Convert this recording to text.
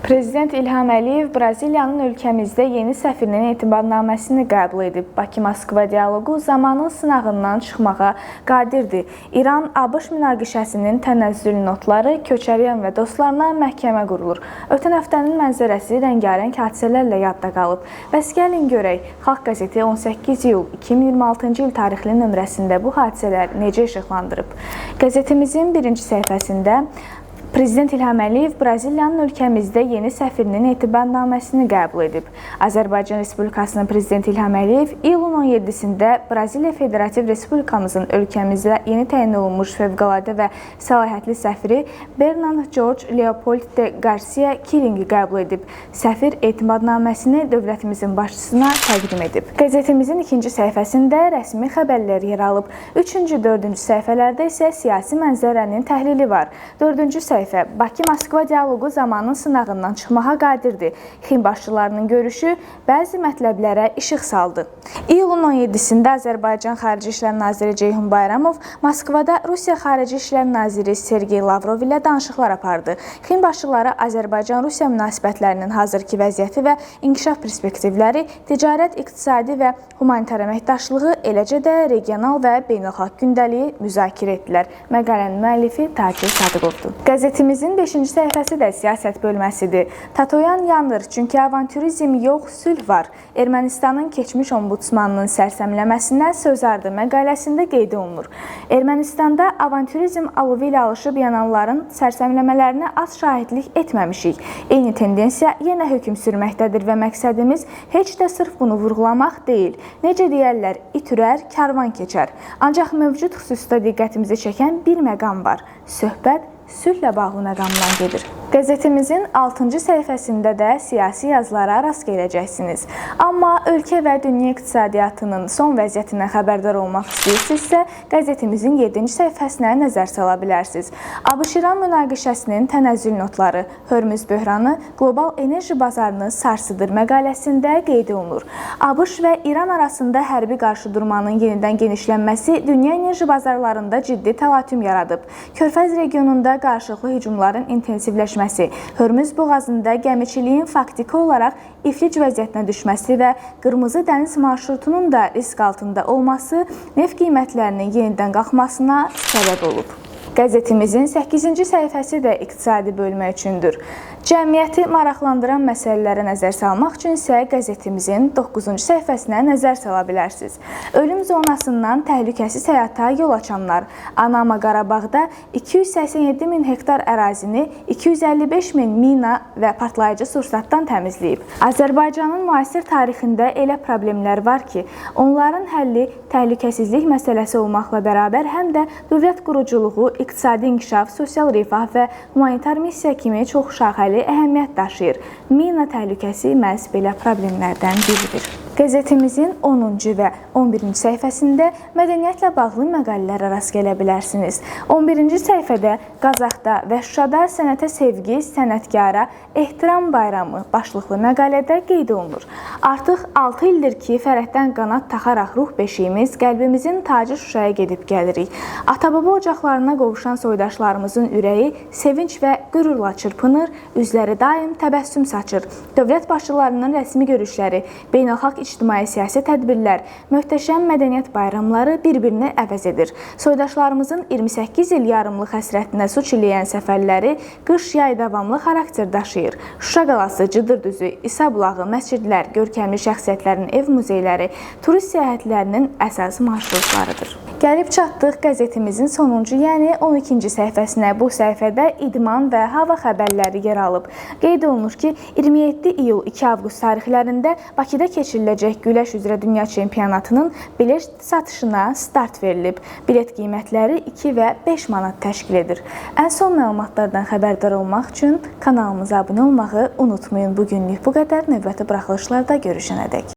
Prezident İlham Əliyev Braziliyanın ölkəmizdə yeni səfirinin etibarnaməsini qəbul edib. Bakı-Moskva dialoqu zamanın sınağından çıxmağa qadirdir. İran-ABŞ münaqişəsinin tənəzzül notları, Köçəryan və dostlarına məhkəmə qurulur. Ötən həftənin mənzərəsi rəngarəng hadisələrlə yadda qalıb. Bəs gəlin görək, Xalq qəzeti 18 iyul 2026-cı il tarixli nömrəsində bu hadisələr necə işıqlandırıb? Qəzetimizin birinci səhifəsində Prezident İlham Əliyev Braziliyanın ölkəmizdə yeni səfirinin etibarnaməsini qəbul edib. Azərbaycan Respublikasının Prezidenti İlham Əliyev iyulun 17-sində Braziliya Federativ Respublikamızın ölkəmizdə yeni təyin olunmuş fövqəladə və səlahiyyətli səfiri Bernardo Jorge Leopoldo de Garcia Kiringi qəbul edib. Səfir etibarnaməsini dövlətimizin başçısına təqdim edib. Qəzetimizin ikinci səhifəsində rəsmi xəbərlər yer alıb. Üçüncü, dördüncü səhifələrdə isə siyasi mənzərənin təhlili var. Dördüncü səhifə Bakı-Moskva dialoqu zamanın sınağından çıxmağa qadirdir. Xin başçılarının görüşü bəzi mətləblərə işıq saldı. İyulun 17-sində Azərbaycan Xarici İşlər Naziri Ceyhun Bayramov Moskvada Rusiya Xarici İşlər Naziri Sergey Lavrov ilə danışıqlar apardı. Xin başçıları Azərbaycan-Rusiya münasibətlərinin hazırki vəziyyəti və inkişaf perspektivləri, ticarət, iqtisadi və humanitar əməkdaşlığı, eləcə də regional və beynəlxalq gündəliyi müzakirə etdilər. Məqalənin müəllifi Takir Sadıqovdur. Qəzetimizin 5-ci səhifəsi də siyasət bölməsidir. Tatoyan yanır, çünki avanturizm yox, sülh var. Ermənistanın keçmiş ombudsmanının sərsəmləməsinə sözardı məqaləsində qeyd olunur. Ermənistanda avanturizm alovu ilə alışıb yananların sərsəmləmələrinə az şahidlik etməmişik. Eyni tendensiya yenə hökm sürməkdədir və məqsədimiz heç də sırf bunu vurğulamaq deyil. Necə deyərlər, it ürər, karvan keçər. Ancaq mövcud xüsusda diqqətimizi çəkən bir məqam var. Söhbət sülhlə bağlı məqamdan gedir. Qəzetimizin 6-cı səhifəsində də siyasi yazılara rast gələcəksiniz. Amma ölkə və dünya iqtisadiyyatının son vəziyyətindən xəbərdar olmaq istəyirsinizsə, qəzetimizin 7-ci səhifəsinə nəzər sala bilərsiniz. ABŞ-İran münaqişəsinin tənəzzül notları, Hörmüz böhranı qlobal enerji bazarını sarsıdır məqaləsində qeyd olunur. ABŞ və İran arasında hərbi qarşıdurmanın yenidən genişlənməsi dünya enerji bazarlarında ciddi təlatüm yaradıb. Körfəz regionunda qarşılıqlı hücumların intensivləşməsi, Hörmüz boğazında gəmiçiliyin faktiki olaraq iflic vəziyyətinə düşməsi və Qırmızı dəniz marşrutunun da risk altında olması neft qiymətlərinin yenidən qalxmasına səbəb olub. Qəzetimizin 8-ci səhifəsi də iqtisadi bölmə üçündür. Cəmiyyəti maraqlandıran məsələlərə nəzər salmaq üçün isə qəzetimizin 9-cu səhifəsinə nəzər sala bilərsiniz. Ölüm zonasından təhlükəsiz həyata yol açanlar. Anama Qarabağda 287 min hektar ərazini 255 min mina və partlayıcı sursatdan təmizləyib. Azərbaycanın müasir tarixində elə problemlər var ki, onların həlli təhlükəsizlik məsələsi olmaqla bərabər həm də dövlət quruculuğu, iqtisadi inkişaf, sosial rifah və humanitar missiya kimi çoxşaxəli əhəmiyyət daşıyır. Mina təhlükəsi məhz belə problemlərdən biridir. Qəzetimizin 10-cu və 11-ci səhifəsində mədəniyyətlə bağlı məqalələrə rast gələ bilərsiniz. 11-ci səhifədə Qazaxda və Şuşada sənətə sevgi, sənətkara ehtiram bayramı başlıqlı məqalədə qeyd olunur. Artıq 6 ildir ki, fərəhdən qanat taxaraq ruh beşiyimiz qəlbimizin tacı Şuşaya gedib gəlirik. Ata-baba ocaqlarına qovuşan soydaşlarımızın ürəyi sevinç və qürurla çırpınır, üzləri daim təbəssüm saçır. Dövlət başçılarının rəsmi görüşləri, beynəlxalq ictimai-siyasi tədbirlər, möhtəşəm mədəniyyət bayramları bir-birini əvəz edir. Soydaşlarımızın 28 il yarımlıq həsrətinə su çiləyən səfərləri qış-yay davamlı xarakter daşıyır. Şuşa qalası, Cıdır düzü, İsa bulağı, məscidlər, görkəmli şəxsiyyətlərin ev muzeyləri turist səyahətlərinin əsas marşrutlarıdır. Gəlib çatdıq qəzetimizin sonuncu, yəni 12-ci səhifəsinə. Bu səhifədə idman və hava xəbərləri yer alıb. Qeyd olunur ki, 27 iyul 2 avqust tarixlərində Bakıda keçiriləcək güləş üzrə dünya çempionatının bilet satışına start verilib. Bilet qiymətləri 2 və 5 manat təşkil edir. Ən son məlumatlardan xəbərdar olmaq üçün kanalımıza abunə olmağı unutmayın. Bugünlük bu qədər. Növbəti buraxılışlarda görüşənədək.